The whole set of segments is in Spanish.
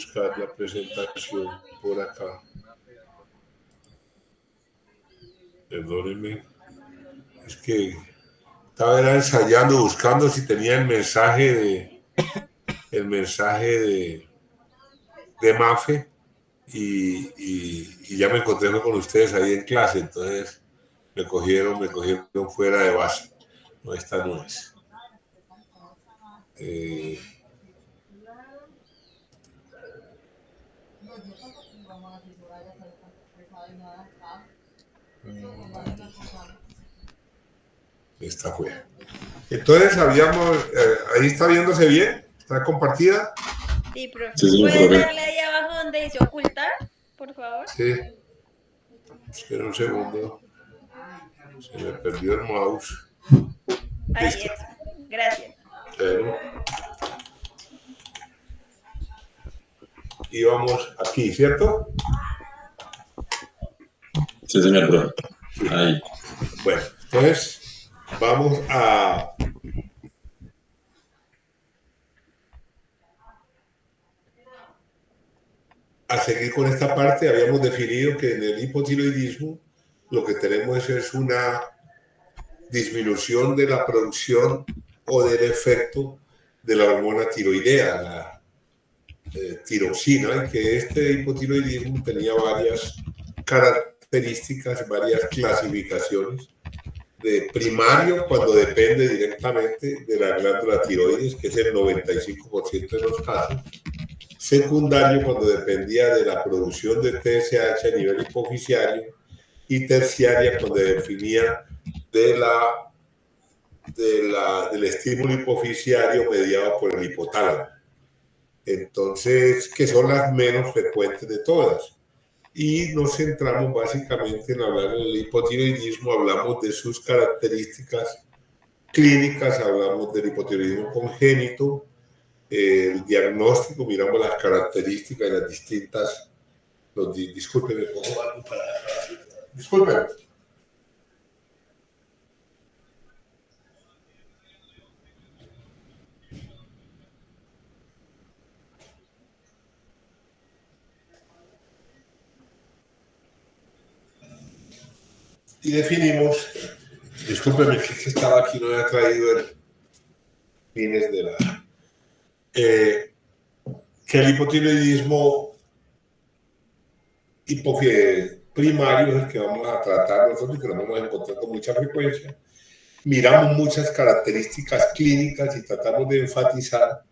buscar la presentación por acá. Perdónenme. Es que estaba ensayando, buscando si tenía el mensaje de Mafe y ya me encontré con ustedes ahí en clase, entonces me cogieron fuera de base. No, esta no es. Esta fue. Entonces ahí está viéndose bien, está compartida. Sí, profe. Sí, señor, ¿Puedes profe. darle ahí abajo donde dice ocultar, por favor? Sí. Espera un segundo. Se me perdió el mouse. Ahí Listo. es. Gracias. Pero, y vamos aquí, ¿cierto? Sí, señor, profe. Ahí. Bueno, entonces vamos a seguir con esta parte. Habíamos definido que en el hipotiroidismo lo que tenemos es una disminución de la producción o del efecto de la hormona tiroidea, la tiroxina, y que este hipotiroidismo tenía varias características, varias clasificaciones. De primario, cuando depende directamente de la glándula tiroides, que es el 95% de los casos. Secundario, cuando dependía de la producción de TSH a nivel hipofisiario. Y terciaria, cuando definía del estímulo hipofisiario mediado por el hipotálamo. Entonces, que son las menos frecuentes de todas. Y nos centramos básicamente en hablar del hipotiroidismo, hablamos de sus características clínicas, hablamos del hipotiroidismo congénito, el diagnóstico, miramos las características de las distintas... Disculpen, me pongo algo para... Disculpen. Y definimos, discúlpeme que estaba aquí, no había traído el fines de la... que el hipotiroidismo primario es el que vamos a tratar nosotros y que lo vamos a encontrar con mucha frecuencia. Miramos muchas características clínicas y tratamos de enfatizar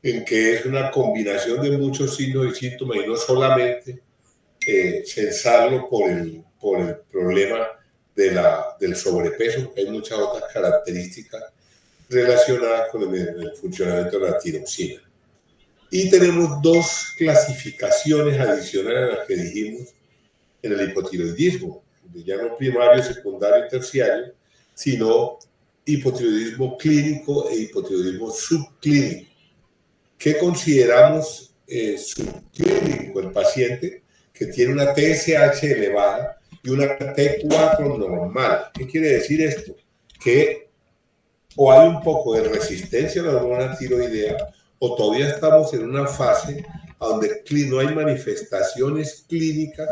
en que es una combinación de muchos signos y síntomas y no solamente censarlo por el problema del sobrepeso, que hay muchas otras características relacionadas con el funcionamiento de la tiroxina. Y tenemos dos clasificaciones adicionales a las que dijimos en el hipotiroidismo, ya no primario, secundario y terciario, sino hipotiroidismo clínico e hipotiroidismo subclínico. ¿Qué consideramos subclínico? El paciente que tiene una TSH elevada y una T4 normal. ¿Qué quiere decir esto? Que o hay un poco de resistencia a la hormona tiroidea o todavía estamos en una fase donde no hay manifestaciones clínicas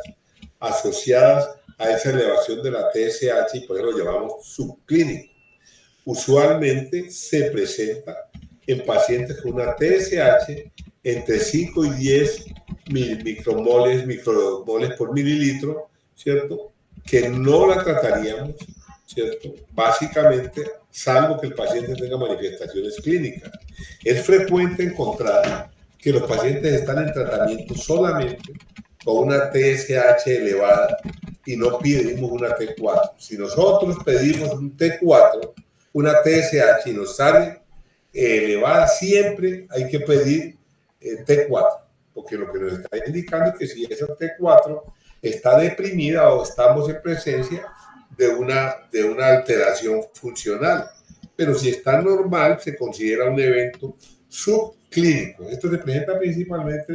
asociadas a esa elevación de la TSH y por eso lo llamamos subclínico. Usualmente se presenta en pacientes con una TSH entre 5 y 10 micromoles por mililitro, ¿cierto? Que no la trataríamos, ¿cierto? Básicamente, salvo que el paciente tenga manifestaciones clínicas. Es frecuente encontrar que los pacientes están en tratamiento solamente con una TSH elevada y no pedimos una T4. Si nosotros pedimos un T4, una TSH y nos sale elevada, siempre hay que pedir T4, porque lo que nos está indicando es que si esa T4 está deprimida o estamos en presencia de una alteración funcional. Pero si está normal, se considera un evento subclínico. Esto se presenta principalmente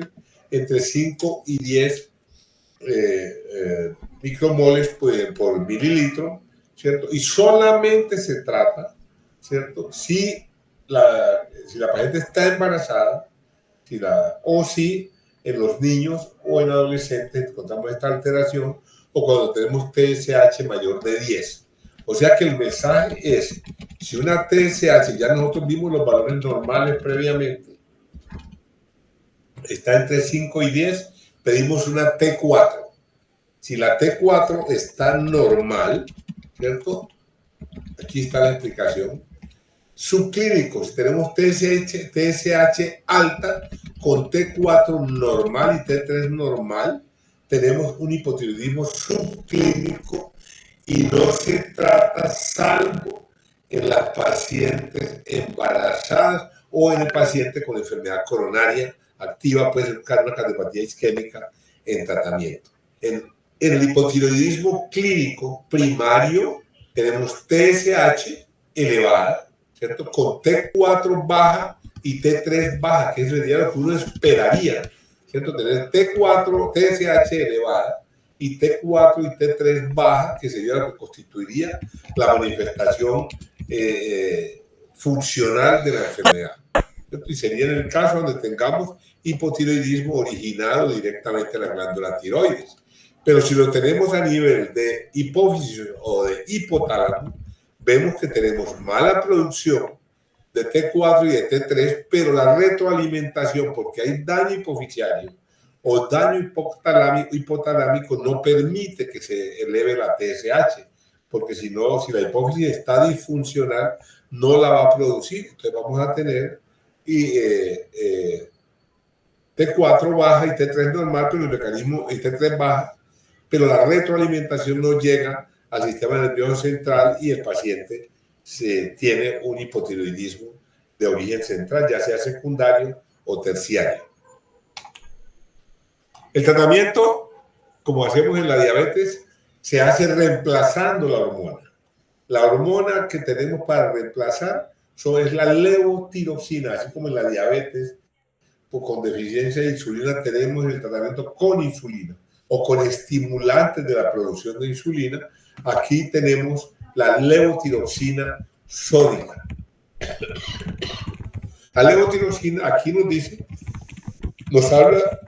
entre 5 y 10 micromoles por mililitro, ¿cierto? Y solamente se trata, ¿cierto? Si la paciente está embarazada, o si en los niños o en adolescentes encontramos esta alteración, o cuando tenemos TSH mayor de 10. O sea que el mensaje es, si una TSH, ya nosotros vimos los valores normales previamente, está entre 5 y 10, pedimos una T4. Si la T4 está normal, ¿cierto? Aquí está la explicación. Subclínicos, tenemos TSH alta con T4 normal y T3 normal, tenemos un hipotiroidismo subclínico y no se trata salvo en las pacientes embarazadas o en el paciente con enfermedad coronaria activa, puede ser una cardiopatía isquémica en tratamiento. En el hipotiroidismo clínico primario tenemos TSH elevada, ¿cierto? Con T4 baja y T3 baja, que sería lo que uno esperaría, ¿cierto? Tener T4, TSH elevada y T4 y T3 baja, que sería lo que constituiría la manifestación funcional de la enfermedad, ¿cierto? Y sería en el caso donde tengamos hipotiroidismo originado directamente en la glándula tiroides. Pero si lo tenemos a nivel de hipófisis o de hipotálamo, vemos que tenemos mala producción de T4 y de T3, pero la retroalimentación, porque hay daño hipofisiario o daño hipotalámico, no permite que se eleve la TSH, porque si no, si la hipófisis está disfuncional, no la va a producir. Entonces vamos a tener T4 baja y T3 normal, pero el mecanismo y T3 baja, pero la retroalimentación no llega al sistema nervioso central y el paciente tiene un hipotiroidismo de origen central, ya sea secundario o terciario. El tratamiento, como hacemos en la diabetes, se hace reemplazando la hormona. La hormona que tenemos para reemplazar es la levotiroxina, así como en la diabetes, con deficiencia de insulina tenemos el tratamiento con insulina o con estimulantes de la producción de insulina. Aquí tenemos la levotiroxina sódica. La levotiroxina aquí nos habla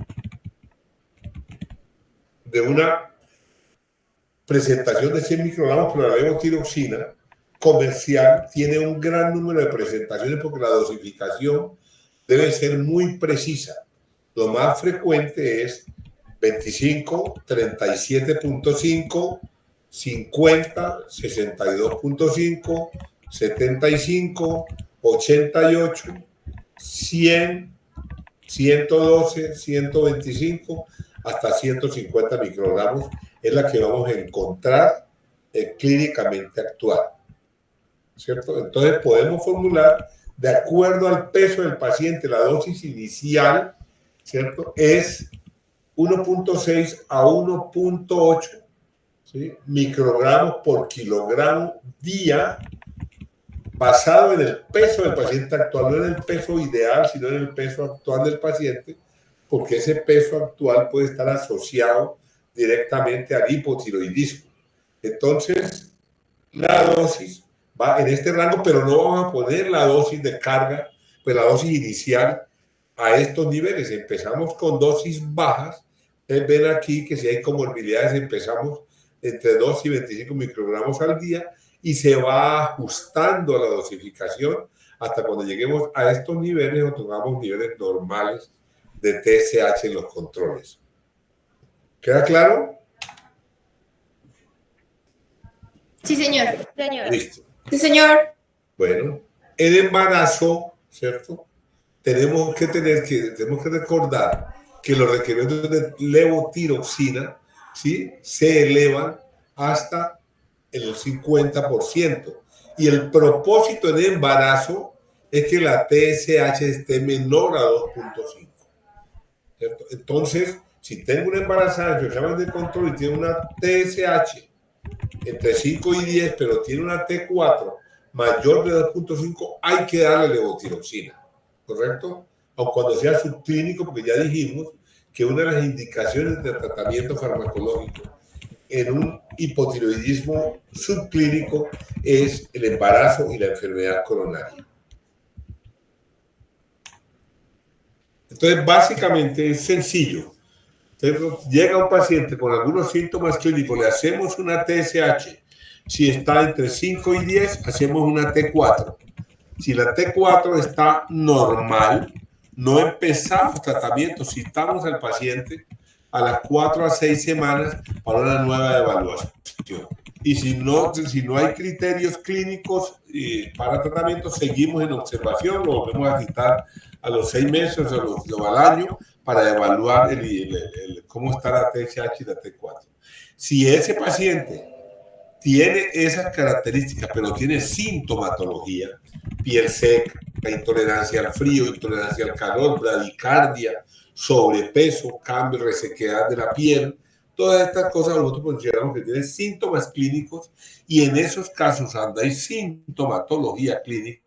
de una presentación de 100 microgramos, pero la levotiroxina comercial tiene un gran número de presentaciones porque la dosificación debe ser muy precisa. Lo más frecuente es 25, 37.5, 50, 62.5, 75, 88, 100, 112, 125, hasta 150 microgramos es la que vamos a encontrar clínicamente actual, ¿cierto? Entonces podemos formular de acuerdo al peso del paciente, la dosis inicial, ¿cierto? Es 1.6 a 1.8, ¿sí? Microgramos por kilogramo día, basado en el peso del paciente actual, no en el peso ideal, sino en el peso actual del paciente, porque ese peso actual puede estar asociado directamente al hipotiroidismo. Entonces, la dosis va en este rango, pero no vamos a poner la dosis de carga, pues la dosis inicial a estos niveles. Empezamos con dosis bajas. Ven aquí que si hay comorbilidades empezamos entre 2 y 25 microgramos al día y se va ajustando a la dosificación hasta cuando lleguemos a estos niveles o tengamos niveles normales de TSH en los controles. ¿Queda claro? Sí, señor. Listo. Sí, señor. Bueno, el embarazo, ¿cierto? Tenemos que recordar que los requerimientos de levotiroxina, ¿sí?, se elevan hasta el 50%. Y el propósito del embarazo es que la TSH esté menor a 2.5. ¿Cierto? Entonces, si tengo una embarazada en su examen de control y tiene una TSH entre 5 y 10, pero tiene una T4 mayor de 2.5, hay que darle levotiroxina, ¿correcto? Aun cuando sea subclínico, porque ya dijimos que una de las indicaciones de tratamiento farmacológico en un hipotiroidismo subclínico es el embarazo y la enfermedad coronaria. Entonces, básicamente es sencillo. Entonces, llega un paciente con algunos síntomas clínicos, le hacemos una TSH. Si está entre 5 y 10, hacemos una T4. Si la T4 está normal, no empezamos tratamiento, citamos al paciente a las 4 a 6 semanas para una nueva evaluación. Y si no hay criterios clínicos para tratamiento, seguimos en observación, lo volvemos a citar a los 6 meses o al año para evaluar cómo está la TSH y la T4. Si ese paciente tiene esas características, pero tiene sintomatología, piel seca, intolerancia al frío, intolerancia al calor, bradicardia, sobrepeso, cambio, resequedad de la piel, todas estas cosas nosotros consideramos que tienen síntomas clínicos y en esos casos, donde hay sintomatología clínica,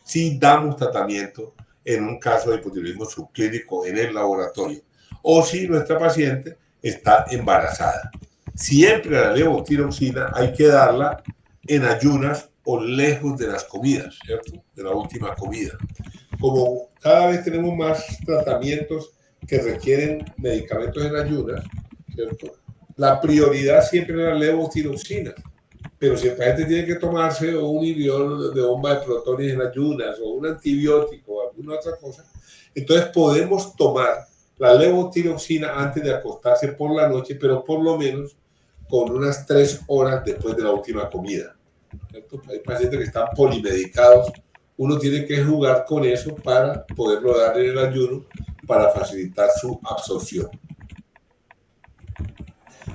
sí damos tratamiento en un caso de hipotiroidismo subclínico en el laboratorio o si nuestra paciente está embarazada. Siempre la levotiroxina hay que darla en ayunas o lejos de las comidas, ¿cierto? De la última comida. Como cada vez tenemos más tratamientos que requieren medicamentos en ayunas, ¿cierto? La prioridad siempre es la levotiroxina. Pero si el paciente tiene que tomarse un inhibidor de bomba de protones en ayunas o un antibiótico o alguna otra cosa, entonces podemos tomar la levotiroxina antes de acostarse por la noche, pero por lo menos con unas 3 horas después de la última comida, ¿cierto? Hay pacientes que están polimedicados, uno tiene que jugar con eso para poderlo dar en el ayuno para facilitar su absorción.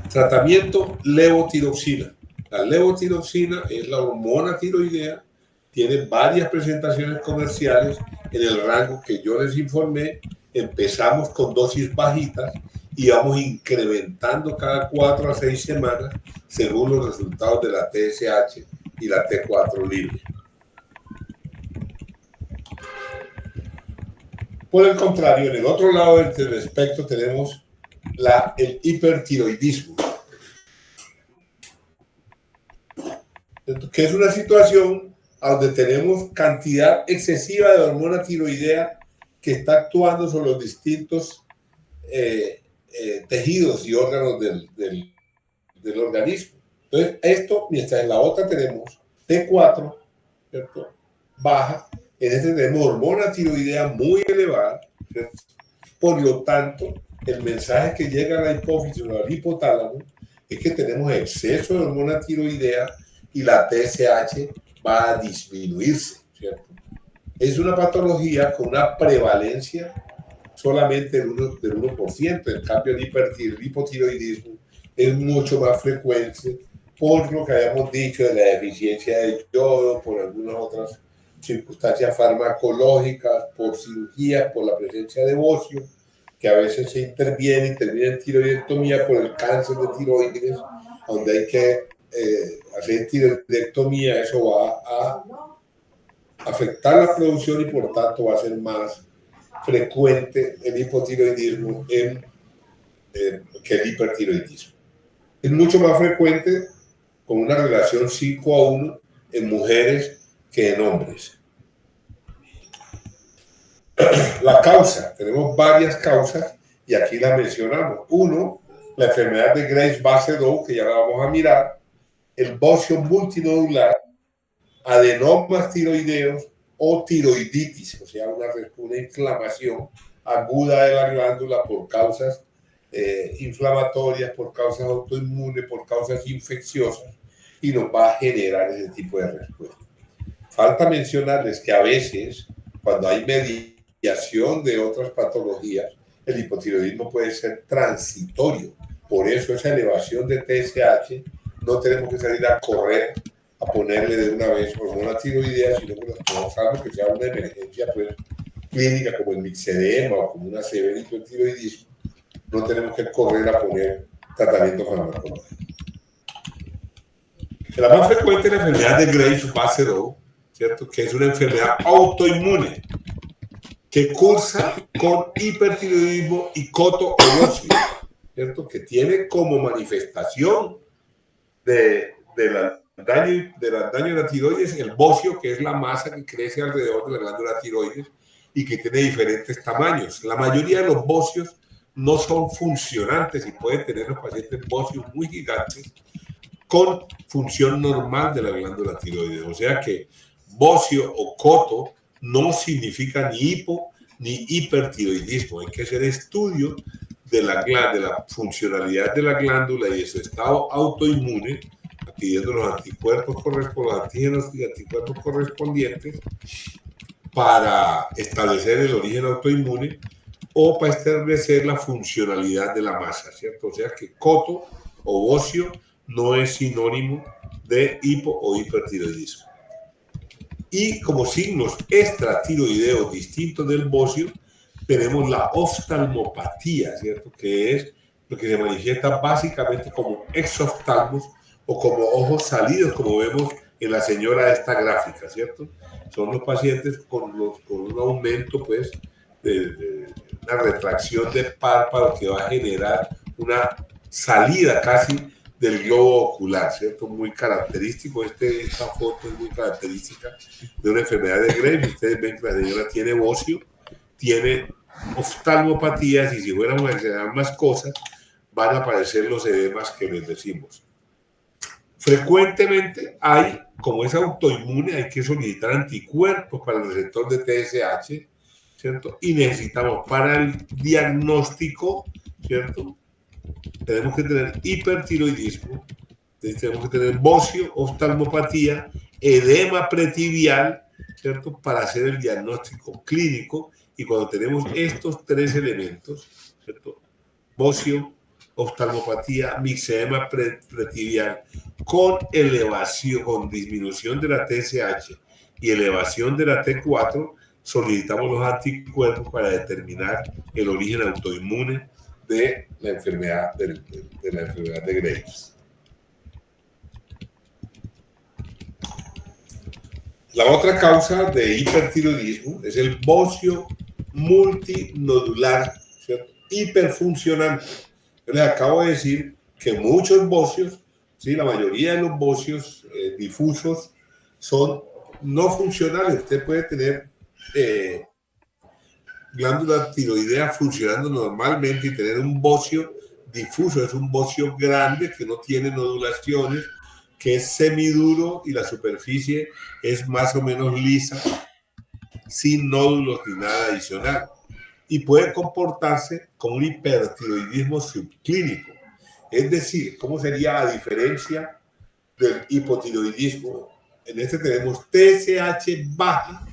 Tratamiento levotiroxina. La levotiroxina es la hormona tiroidea, tiene varias presentaciones comerciales en el rango que yo les informé. Empezamos con dosis bajitas y vamos incrementando cada 4 a 6 semanas según los resultados de la TSH y la T4 libre. Por el contrario, en el otro lado del espectro tenemos el hipertiroidismo, que es una situación donde tenemos cantidad excesiva de hormona tiroidea que está actuando sobre los distintos tejidos y órganos del organismo. Entonces, esto, mientras en la otra tenemos T4, ¿cierto?, baja, en este tenemos hormona tiroidea muy elevada, ¿cierto? Por lo tanto, el mensaje que llega a la hipófisis o al hipotálamo es que tenemos exceso de hormona tiroidea y la TSH va a disminuirse, ¿cierto? Es una patología con una prevalencia solamente del 1%. En cambio, el hipotiroidismo es mucho más frecuente por lo que habíamos dicho de la deficiencia de yodo, por algunas otras circunstancias farmacológicas, por cirugías, por la presencia de bocio, que a veces se interviene en tiroidectomía por el cáncer de tiroides, donde hay que hacer tiroidectomía. Eso va a afectar la producción y por tanto va a ser más frecuente el hipotiroidismo que el hipertiroidismo. Es mucho más frecuente con una relación 5:1 en mujeres que en hombres. La causa, tenemos varias causas y aquí las mencionamos. Uno, la enfermedad de Graves-Basedow, que ya la vamos a mirar, el bocio multinodular, adenomas tiroideos o tiroiditis, o sea, una inflamación aguda de la glándula por causas inflamatorias, por causas autoinmunes, por causas infecciosas, y nos va a generar ese tipo de respuesta. Falta mencionarles que a veces, cuando hay mediación de otras patologías, el hipotiroidismo puede ser transitorio. Por eso esa elevación de TSH no tenemos que salir a correr a ponerle de una vez hormona tiroidea, sino que nos podemos salvo que sea una emergencia pues, clínica como el mixedema o como una severa hipotiroidismo. No tenemos que correr a poner tratamiento farmacológico. La más frecuente es la enfermedad de Graves-Basedow, ¿cierto?, que es una enfermedad autoinmune que cursa con hipertiroidismo y coto-óseo, ¿cierto?, que tiene como manifestación del daño de la tiroides el bocio, que es la masa que crece alrededor de la glándula tiroides, y que tiene diferentes tamaños. La mayoría de los bocios no son funcionantes y pueden tener los pacientes bocios muy gigantes con función normal de la glándula tiroides. O sea que bocio o coto no significa ni hipo ni hipertiroidismo. Hay que hacer estudio de la funcionalidad de la glándula y de su estado autoinmune, pidiendo los anticuerpos correspondientes, los antígenos y anticuerpos correspondientes para establecer el origen autoinmune o para establecer la funcionalidad de la masa, ¿cierto? O sea que coto o bocio no es sinónimo de hipo o hipertiroidismo. Y como signos extratiroideos distintos del bocio, tenemos la oftalmopatía, ¿cierto? Que es lo que se manifiesta básicamente como exoftalmos o como ojos salidos, como vemos en la señora de esta gráfica, ¿cierto? Son los pacientes con un aumento, pues, de una retracción de párpado que va a generar una salida casi del globo ocular, ¿cierto? Muy característico. Esta foto es muy característica de una enfermedad de Graves. Ustedes ven que la señora tiene bocio, tiene oftalmopatías y si fuéramos a enseñar más cosas, van a aparecer los edemas que les decimos. Frecuentemente hay, como es autoinmune, hay que solicitar anticuerpos para el receptor de TSH, ¿cierto? Y necesitamos para el diagnóstico, ¿cierto? Tenemos que tener hipertiroidismo, tenemos que tener bocio, oftalmopatía, edema pretibial, ¿cierto? Para hacer el diagnóstico clínico. Y cuando tenemos estos tres elementos, ¿cierto? Bocio, oftalmopatía, mixedema pretibial, con elevación, con disminución de la TSH y elevación de la T4, solicitamos los anticuerpos para determinar el origen autoinmune de la enfermedad de Graves. La otra causa de hipertiroidismo es el bocio multinodular, ¿cierto? Hiperfuncionante. Yo les acabo de decir que muchos bocios, ¿sí? La mayoría de los bocios difusos son no funcionales. Usted puede tener glándula tiroidea funcionando normalmente y tener un bocio difuso. Es un bocio grande que no tiene nodulaciones, que es semiduro y la superficie es más o menos lisa, sin nódulos ni nada adicional. Y puede comportarse como un hipertiroidismo subclínico. Es decir, ¿cómo sería a diferencia del hipotiroidismo? En este tenemos TSH baja,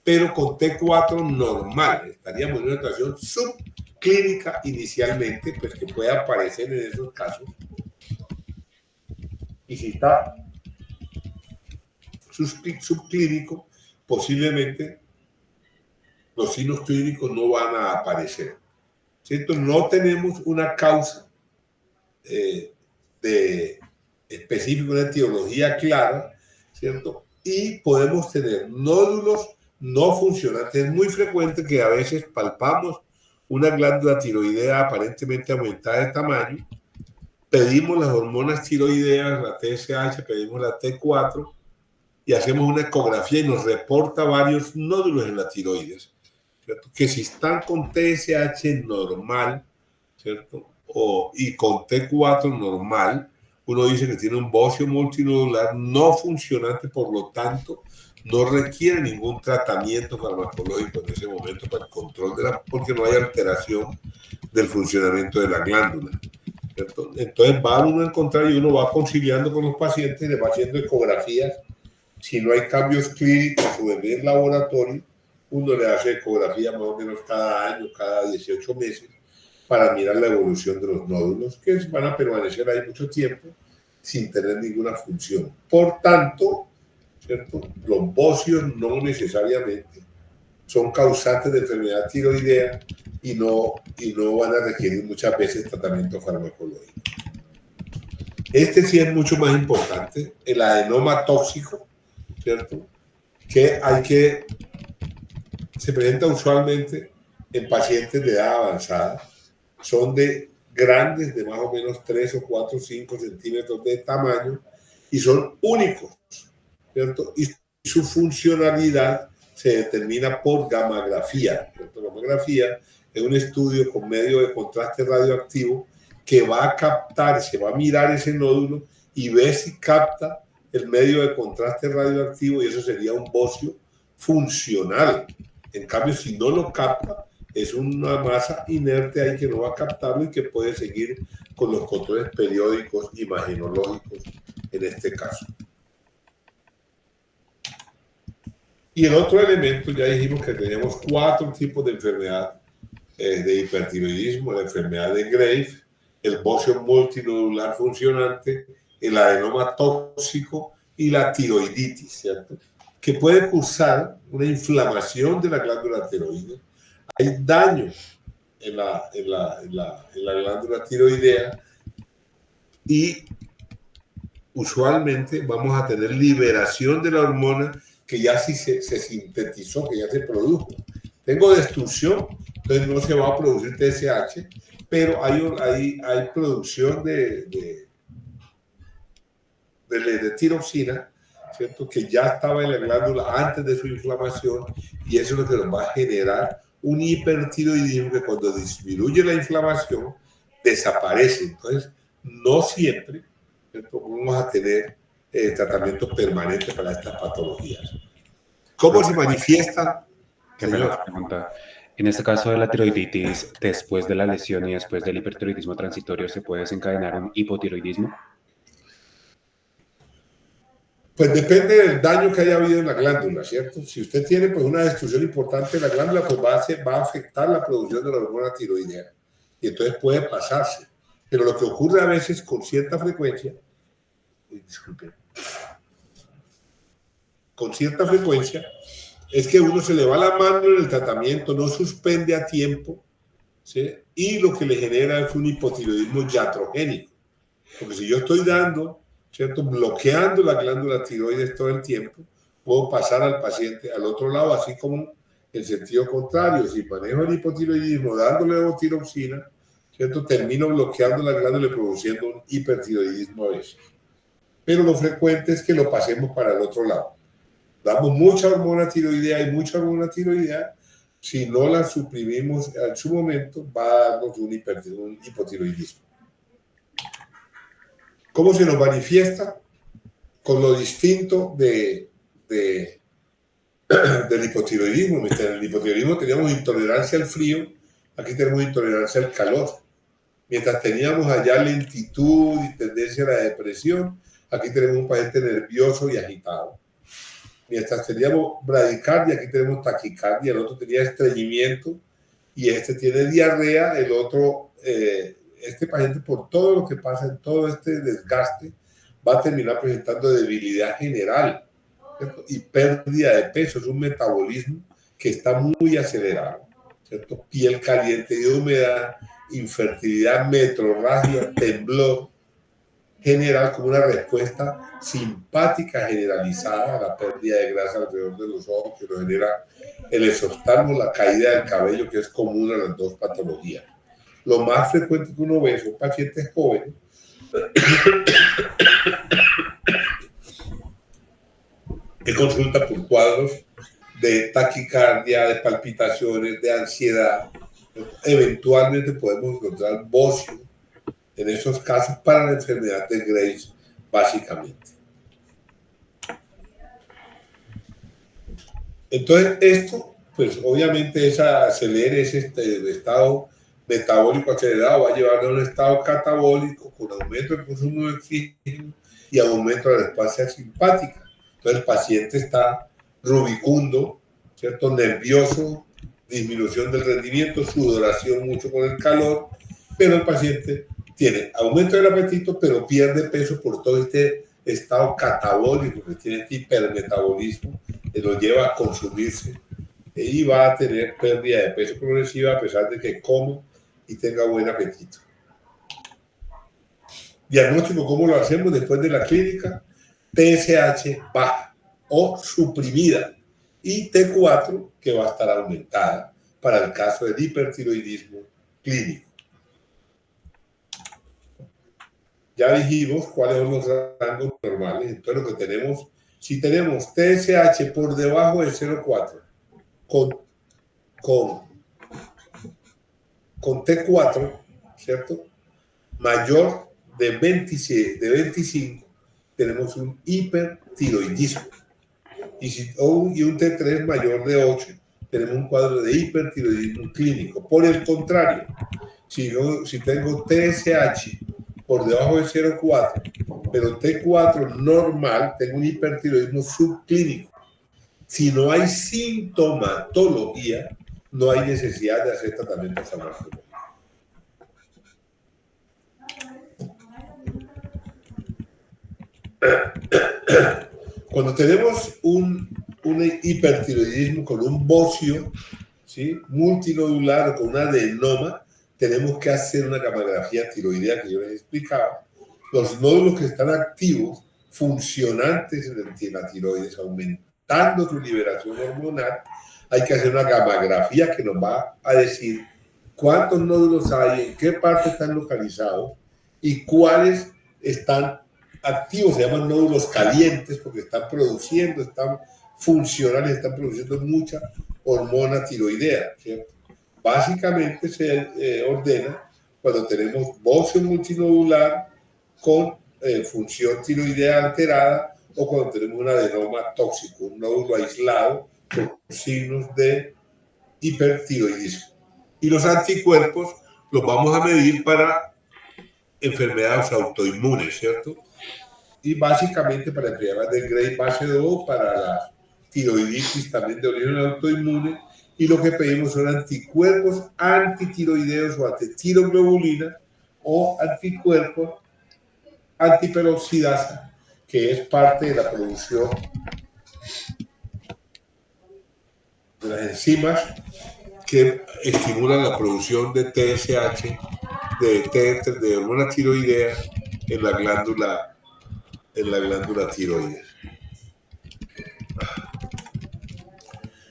pero con T4 normal. Estaríamos en una situación subclínica inicialmente, pues que puede aparecer en esos casos. Y si está subclínico, posiblemente los signos clínicos no van a aparecer, ¿cierto? No tenemos una causa específica, una etiología clara, ¿cierto? Y podemos tener nódulos no funcionantes. Es muy frecuente que a veces palpamos una glándula tiroidea aparentemente aumentada de tamaño, pedimos las hormonas tiroideas, la TSH, pedimos la T4 y hacemos una ecografía y nos reporta varios nódulos en la tiroides, ¿cierto? Que si están con TSH normal, ¿cierto? Y con T4 normal, uno dice que tiene un bocio multinodular no funcionante, por lo tanto, no requiere ningún tratamiento farmacológico en ese momento para el control porque no hay alteración del funcionamiento de la glándula, ¿cierto? Entonces va uno a encontrar y uno va conciliando con los pacientes, le va haciendo ecografías. Si no hay cambios clínicos o en el laboratorio, uno le hace ecografía más o menos cada año, cada 18 meses, para mirar la evolución de los nódulos, que van a permanecer ahí mucho tiempo sin tener ninguna función. Por tanto, ¿cierto? Los bocios no necesariamente son causantes de enfermedad tiroidea y no van a requerir muchas veces tratamiento farmacológico. Este sí es mucho más importante, el adenoma tóxico, ¿cierto? Que se presenta usualmente en pacientes de edad avanzada. Son grandes, de más o menos 3 o 4 o 5 centímetros de tamaño y son únicos, ¿cierto? Y su funcionalidad se determina por gamografía. La gamografía es un estudio con medio de contraste radioactivo que va a captar, se va a mirar ese nódulo y ver si capta el medio de contraste radioactivo, y eso sería un bocio funcional. En cambio, si no lo capta, es una masa inerte ahí que no va a captarlo y que puede seguir con los controles periódicos imagenológicos en este caso. Y el otro elemento, ya dijimos que tenemos 4 tipos de enfermedad de hipertiroidismo: la enfermedad de Graves, el bocio multinodular funcionante, el adenoma tóxico y la tiroiditis, ¿cierto? Que puede causar una inflamación de la glándula tiroidea. Hay daño en la glándula tiroidea y usualmente vamos a tener liberación de la hormona que ya sí se sintetizó, que ya se produjo. Tengo destrucción, entonces no se va a producir TSH, pero hay producción de tiroxina, ¿cierto? Que ya estaba en la glándula antes de su inflamación, y eso es lo que nos va a generar un hipertiroidismo que cuando disminuye la inflamación desaparece. Entonces, no siempre, ¿cierto?, vamos a tener tratamientos permanentes para estas patologías. ¿Cómo se manifiesta? Primera pregunta. En este caso de la tiroiditis, después de la lesión y después del hipertiroidismo transitorio, ¿se puede desencadenar un hipotiroidismo? Pues depende del daño que haya habido en la glándula, ¿cierto? Si usted tiene pues una destrucción importante de la glándula, pues va a afectar la producción de la hormona tiroidea, y entonces puede pasarse. Pero lo que ocurre a veces con cierta frecuencia, es que uno se le va la mano en el tratamiento, no suspende a tiempo, ¿sí? Y lo que le genera es un hipotiroidismo iatrogénico. Porque si yo estoy dando, ¿cierto?, bloqueando la glándula tiroides todo el tiempo, puedo pasar al paciente al otro lado, así como en sentido contrario. Si manejo el hipotiroidismo dándole levotiroxina, ¿cierto?, termino bloqueando la glándula y produciendo un hipertiroidismo a veces. Pero lo frecuente es que lo pasemos para el otro lado. Damos mucha hormona tiroidea y mucha hormona tiroidea. Si no la suprimimos en su momento, va a darnos un hipotiroidismo. ¿Cómo se nos manifiesta? Con lo distinto del hipotiroidismo. En el hipotiroidismo teníamos intolerancia al frío, aquí tenemos intolerancia al calor. Mientras teníamos allá lentitud y tendencia a la depresión, aquí tenemos un paciente nervioso y agitado. Mientras teníamos bradicardia, aquí tenemos taquicardia, el otro tenía estreñimiento y este tiene diarrea, el otro, este paciente, por todo lo que pasa en todo este desgaste, va a terminar presentando debilidad general, ¿cierto?, y pérdida de peso. Es un metabolismo que está muy acelerado, ¿cierto? Piel caliente y humedad, infertilidad, metrorragia, temblor general, como una respuesta simpática generalizada a la pérdida de grasa alrededor de los ojos, que lo genera el exoftalmo, la caída del cabello, que es común a las dos patologías. Lo más frecuente que uno ve son pacientes jóvenes que consultan por cuadros de taquicardia, de palpitaciones, de ansiedad. Eventualmente podemos encontrar bocio en esos casos para la enfermedad de Graves, básicamente. Entonces, esto, pues obviamente acelere ese estado metabólico acelerado, va a llevar a un estado catabólico con aumento del consumo de oxígeno y aumento de la respuesta simpática. Entonces, el paciente está rubicundo, ¿cierto?, nervioso, disminución del rendimiento, sudoración mucho con el calor, pero el paciente tiene aumento del apetito, pero pierde peso por todo este estado catabólico que tiene, este hipermetabolismo, que lo lleva a consumirse, y va a tener pérdida de peso progresiva a pesar de que coma y tenga buen apetito. Diagnóstico, ¿cómo lo hacemos después de la clínica? TSH baja o suprimida y T4, que va a estar aumentada para el caso del hipertiroidismo clínico. Ya dijimos cuáles son los rangos normales. Entonces lo que tenemos, si tenemos TSH por debajo de 0,4 con, con, con T4, ¿cierto? Mayor de 25, tenemos un hipertiroidismo. Y un T3 mayor de 8, tenemos un cuadro de hipertiroidismo clínico. Por el contrario, si tengo TSH por debajo de 0,4, pero T4 normal, tengo un hipertiroidismo subclínico. Si no hay sintomatología, no hay necesidad de hacer tratamiento farmacológico. Cuando tenemos un hipertiroidismo con un bocio, ¿sí?, multinodular o con un adenoma, tenemos que hacer una gamografía tiroidea que yo les explicaba. Los nódulos que están activos, funcionantes en la tiroides, aumentando su liberación hormonal, hay que hacer una gamografía que nos va a decir cuántos nódulos hay, en qué parte están localizados y cuáles están activos. Se llaman nódulos calientes porque están produciendo, están funcionales, están produciendo mucha hormona tiroidea, ¿cierto? Básicamente se ordena cuando tenemos bocio multinodular con función tiroidea alterada o cuando tenemos un adenoma tóxico, un nódulo aislado con signos de hipertiroidismo. Y los anticuerpos los vamos a medir para enfermedades autoinmunes, ¿cierto? Y básicamente para enfermedades del Graves base 2, para la tiroiditis también de origen autoinmune, y lo que pedimos son anticuerpos antitiroideos o antitiroglobulina o anticuerpos antiperoxidasa, que es parte de la producción de las enzimas que estimulan la producción de TSH, de hormona tiroidea en la glándula tiroides.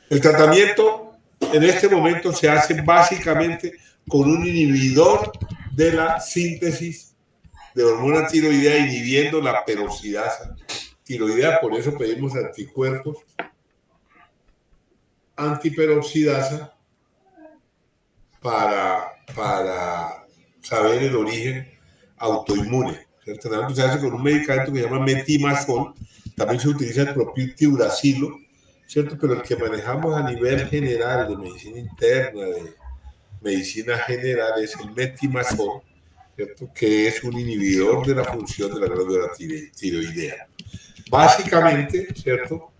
El tratamiento en este momento se hace básicamente con un inhibidor de la síntesis de hormona tiroidea, inhibiendo la peroxidasa tiroidea. Por eso pedimos anticuerpos antiperoxidasa para saber el origen autoinmune. El tratamiento se hace con un medicamento que se llama metimazol. También se utiliza el propiltiuracilo, ¿cierto? Pero el que manejamos a nivel general de medicina interna, de medicina general, es el metimazol, ¿cierto?, que es un inhibidor de la función de la glándula tiroidea. Básicamente, ¿cierto?,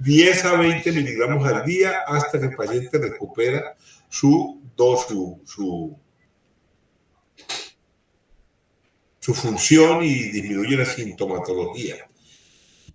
10 a 20 miligramos al día hasta que el paciente recupera su función y disminuye la sintomatología.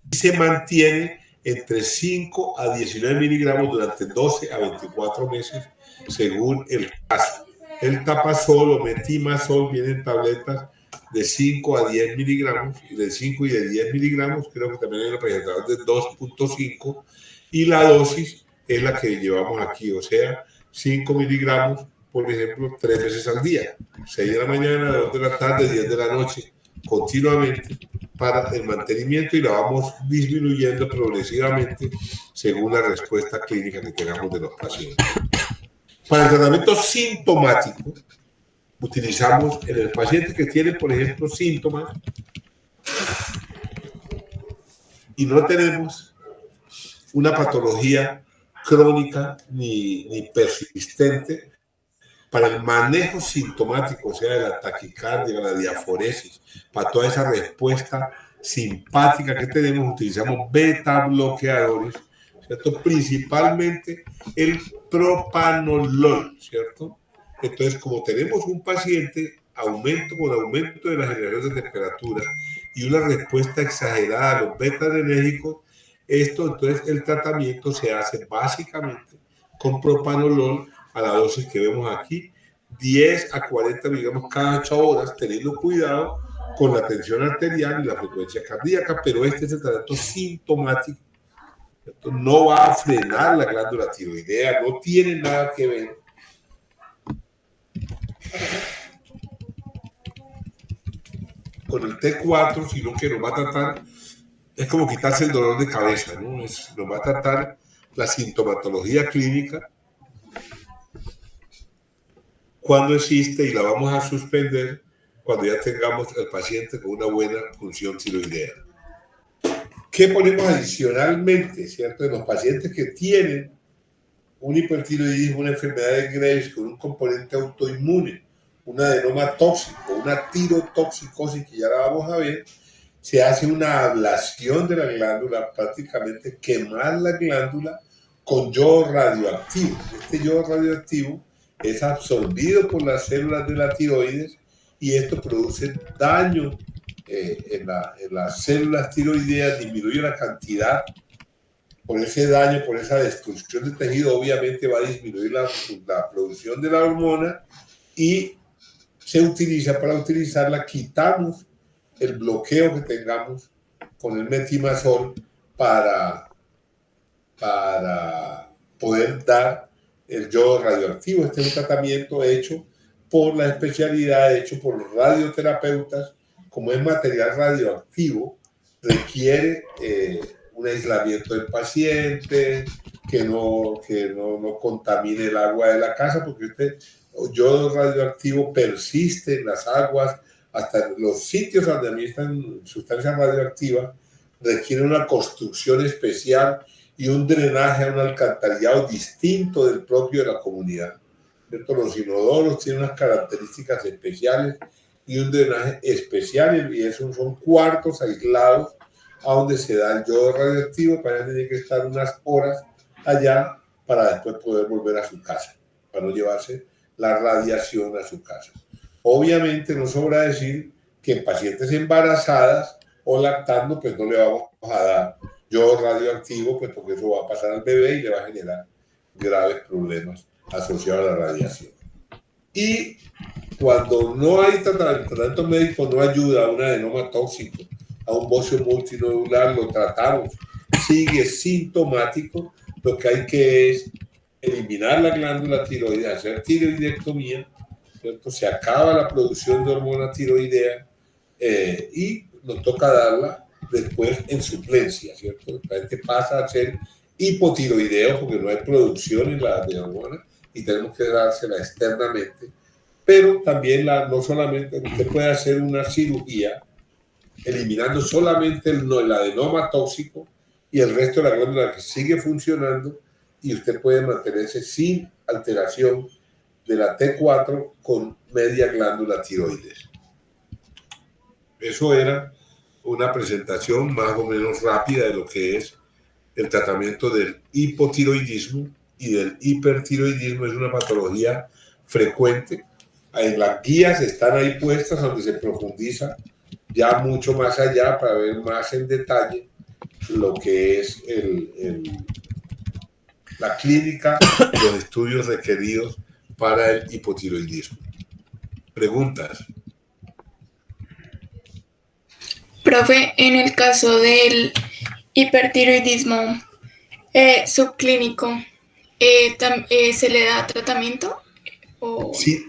Y se mantiene entre 5 a 19 miligramos durante 12 a 24 meses, según el caso. El tapazol o metimazol viene en tabletas de 5 a 10 miligramos, y de 5 y de 10 miligramos, creo que también hay una presentación de 2.5, y la dosis es la que llevamos aquí, o sea, 5 miligramos, por ejemplo, 3 veces al día, 6 de la mañana, 2 de la tarde, 10 de la noche, continuamente, para el mantenimiento, y la vamos disminuyendo progresivamente según la respuesta clínica que tengamos de los pacientes. Para el tratamiento sintomático, utilizamos en el paciente que tiene, por ejemplo, síntomas y no tenemos una patología crónica ni persistente. Para el manejo sintomático, o sea, de la taquicardia, la diaforesis, para toda esa respuesta simpática que tenemos, utilizamos beta bloqueadores, ¿cierto? Principalmente el propanolol, ¿cierto? Entonces, como tenemos un paciente con aumento de la generación de temperatura y una respuesta exagerada a los beta-adrenérgicos, entonces el tratamiento se hace básicamente con propanolol a la dosis que vemos aquí, 10 a 40 miligramos cada 8 horas, teniendo cuidado con la tensión arterial y la frecuencia cardíaca, pero este es el tratamiento sintomático. Esto no va a frenar la glándula tiroidea, no tiene nada que ver con el T4, sino que nos va a tratar, es como quitarse el dolor de cabeza, ¿no? Nos va a tratar la sintomatología clínica, cuando existe, y la vamos a suspender cuando ya tengamos el paciente con una buena función tiroidea. ¿Qué ponemos adicionalmente, cierto? En los pacientes que tienen un hipertiroidismo, una enfermedad de Graves con un componente autoinmune, un adenoma tóxico, una tirotoxicosis, que ya la vamos a ver, se hace una ablación de la glándula, prácticamente quemar la glándula con yodo radioactivo. Este yodo radioactivo es absorbido por las células de la tiroides y esto produce daño en las células tiroideas, disminuye la cantidad. Por ese daño, por esa destrucción de tejido, obviamente va a disminuir la producción de la hormona y se utiliza, para utilizarla, quitamos el bloqueo que tengamos con el metimazol para poder dar el yodo radioactivo. Este es un tratamiento hecho por la especialidad, hecho por los radioterapeutas. Como es material radioactivo, requiere un aislamiento del paciente, que no contamine el agua de la casa, porque este yodo radioactivo persiste en las aguas, hasta los sitios donde administran sustancias radioactivas, requiere una construcción especial y un drenaje a un alcantarillado distinto del propio de la comunidad. ¿Cierto? Los inodoros tienen unas características especiales y un drenaje especial, y esos son cuartos aislados a donde se da el yodo radioactivo. Para tener que estar unas horas allá para después poder volver a su casa, para no llevarse la radiación a su casa. Obviamente no sobra decir que en pacientes embarazadas o lactando, pues no le vamos a dar yodo radioactivo, pues porque eso va a pasar al bebé y le va a generar graves problemas asociados a la radiación. Y cuando no hay tratamiento médico, no ayuda a un adenoma tóxico, a un bocio multinodular, lo tratamos, sigue sintomático, lo que hay que es eliminar la glándula tiroidea, hacer tiroidectomía, ¿cierto? Se acaba la producción de hormona tiroidea y nos toca darla después en suplencia, ¿cierto? El paciente pasa a ser hipotiroideo porque no hay producción en la de hormona y tenemos que dársela externamente. Pero también no solamente usted puede hacer una cirugía eliminando solamente el adenoma tóxico y el resto de la glándula que sigue funcionando, y usted puede mantenerse sin alteración de la T4 con media glándula tiroides. Eso era una presentación más o menos rápida de lo que es el tratamiento del hipotiroidismo y del hipertiroidismo. Es una patología frecuente. En las guías están ahí puestas donde se profundiza ya mucho más allá para ver más en detalle lo que es la clínica, los estudios requeridos para el hipotiroidismo. ¿Preguntas? Profe, en el caso del hipertiroidismo subclínico, ¿se le da tratamiento? ¿O? Sí,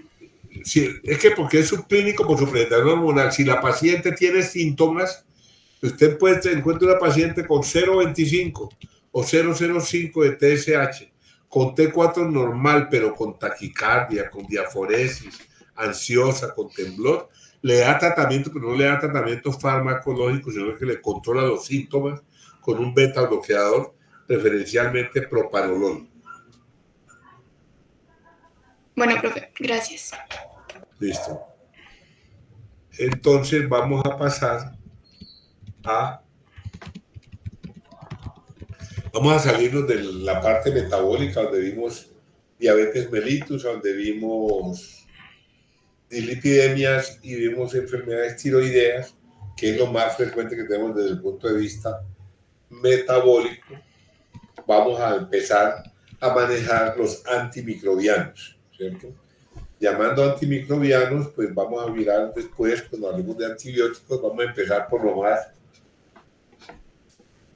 es que porque es subclínico por su presentación hormonal. Si la paciente tiene síntomas, usted puede encontrar una paciente con 0,25 o 0,05 de TSH, con T4 normal, pero con taquicardia, con diaforesis, ansiosa, con temblor, le da tratamiento, pero no le da tratamiento farmacológico, sino que le controla los síntomas con un beta bloqueador, preferencialmente propanolol. Bueno, profe, gracias. Listo. Entonces vamos a pasar vamos a salirnos de la parte metabólica, donde vimos diabetes mellitus, donde vimos dislipidemias y vimos enfermedades tiroideas, que es lo más frecuente que tenemos desde el punto de vista metabólico. Vamos a empezar a manejar los antimicrobianos, ¿cierto? Llamando antimicrobianos, pues vamos a mirar después, cuando hablemos de antibióticos, vamos a empezar por lo más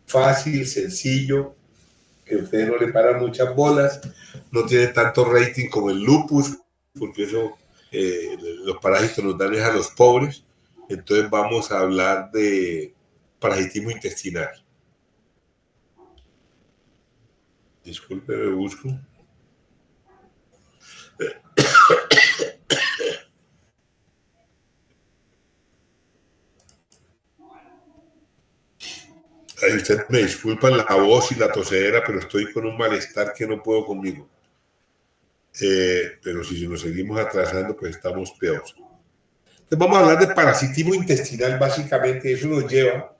fácil, sencillo, que a ustedes no le paran muchas bolas, no tiene tanto rating como el lupus, porque eso, los parásitos nos dan a los pobres. Entonces vamos a hablar de parasitismo intestinal. Disculpe, me busco. Ay, usted me disculpa la voz y la tosedera, pero estoy con un malestar que no puedo conmigo. Pero si nos seguimos atrasando, pues estamos peor. Entonces vamos a hablar de parasitismo intestinal, básicamente. Eso nos lleva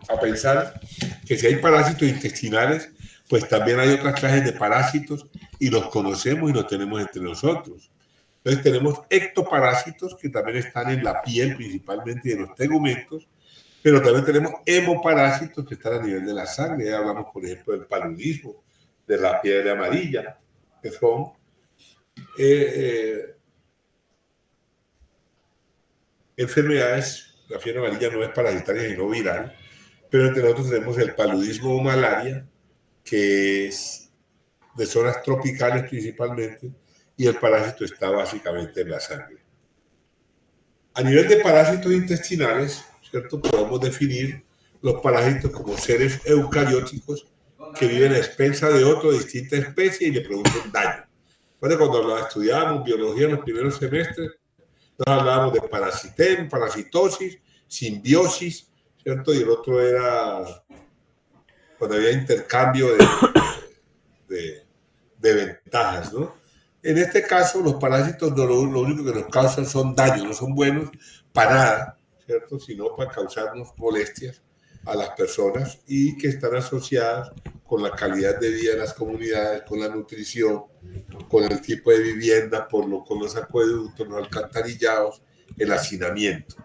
a pensar que si hay parásitos intestinales, pues también hay otras clases de parásitos y los conocemos y los tenemos entre nosotros. Entonces tenemos ectoparásitos que también están en la piel, principalmente de los tegumentos, pero también tenemos hemoparásitos que están a nivel de la sangre. Ya hablamos, por ejemplo, del paludismo, de la fiebre amarilla, que son enfermedades. La fiebre amarilla no es parasitaria sino viral, pero entre nosotros tenemos el paludismo o malaria, que es de zonas tropicales principalmente, y el parásito está básicamente en la sangre. A nivel de parásitos intestinales, ¿cierto? Podemos definir los parásitos como seres eucarióticos que viven a expensas de otro de distintas especies y le producen daño. Bueno, cuando estudiábamos biología en los primeros semestres, nos hablábamos de parasitem, parasitosis, simbiosis, ¿cierto? Y el otro era cuando había intercambio de ventajas, ¿no? En este caso, los parásitos lo único que nos causan son daños, no son buenos para nada, ¿cierto? Sino para causarnos molestias a las personas y que están asociadas con la calidad de vida de las comunidades, con la nutrición, con el tipo de vivienda, con los acueductos, los alcantarillados, el hacinamiento,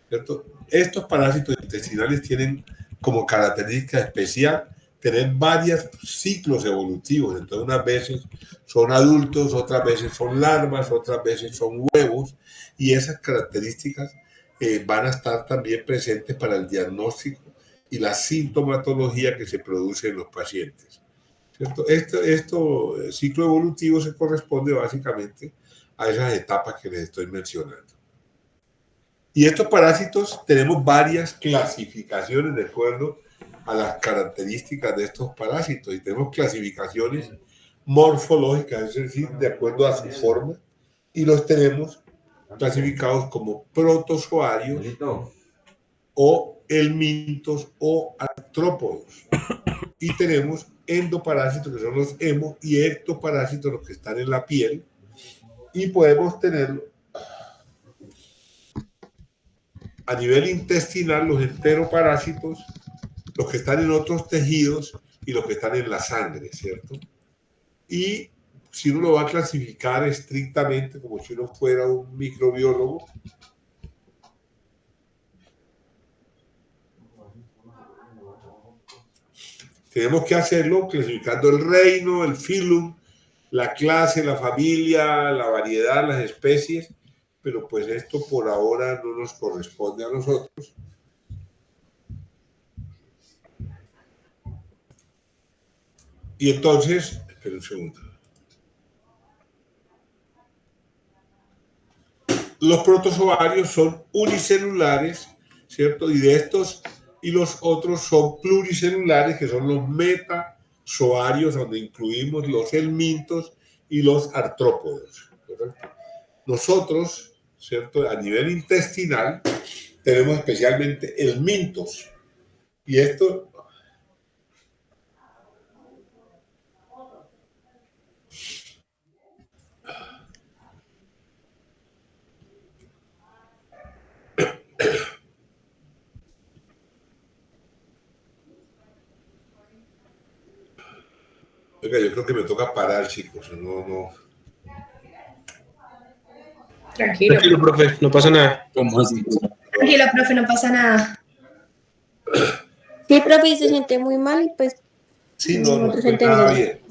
¿cierto? Estos parásitos intestinales tienen como característica especial tener varios ciclos evolutivos. Entonces, unas veces son adultos, otras veces son larvas, otras veces son huevos, y esas características van a estar también presentes para el diagnóstico y la sintomatología que se produce en los pacientes, ¿cierto? Esto ciclo evolutivo se corresponde básicamente a esas etapas que les estoy mencionando. Y estos parásitos tenemos varias clasificaciones de acuerdo a las características de estos parásitos, y tenemos clasificaciones morfológicas, es decir, de acuerdo a su forma, y los tenemos clasificados como protozoarios o helmintos o artrópodos. Y tenemos endoparásitos, que son los hemo, y ectoparásitos, los que están en la piel, y podemos tener a nivel intestinal los enteroparásitos, los que están en otros tejidos y los que están en la sangre, ¿cierto? Y si uno lo va a clasificar estrictamente como si uno fuera un microbiólogo, tenemos que hacerlo clasificando el reino, el filum, la clase, la familia, la variedad, las especies, pero pues esto por ahora no nos corresponde a nosotros. Y entonces, espera un segundo. Los protozoarios son unicelulares, ¿cierto? Y de estos, y los otros son pluricelulares, que son los metazoarios, donde incluimos los helmintos y los artrópodos, ¿correcto? Nosotros, ¿cierto? A nivel intestinal, tenemos especialmente helmintos. Y esto... Oiga, yo creo que me toca parar, chicos. No. Tranquilo, profe, no pasa nada. ¿Cómo así? Tranquilo, profe, no pasa nada. Sí, profe, se siente muy mal y pues... Sí, no estoy nada bien.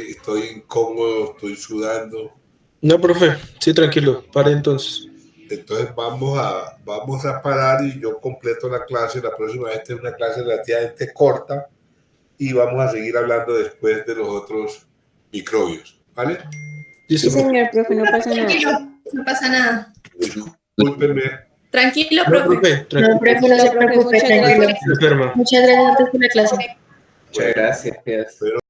Estoy incómodo, estoy sudando. No, profe, sí, tranquilo, pare entonces. Entonces vamos a parar y yo completo la clase. La próxima vez es una clase relativamente corta y vamos a seguir hablando después de los otros microbios, ¿vale? Listo, Sí, señor profe, no pasa nada. Tranquilo, no pasa nada. Discúlpenme. Tranquilo, No, profe. profe, No, tranquilo. profe, no se preocupe, Muchas tranquilo. gracias. Enferma. Muchas gracias por la clase. Muchas gracias.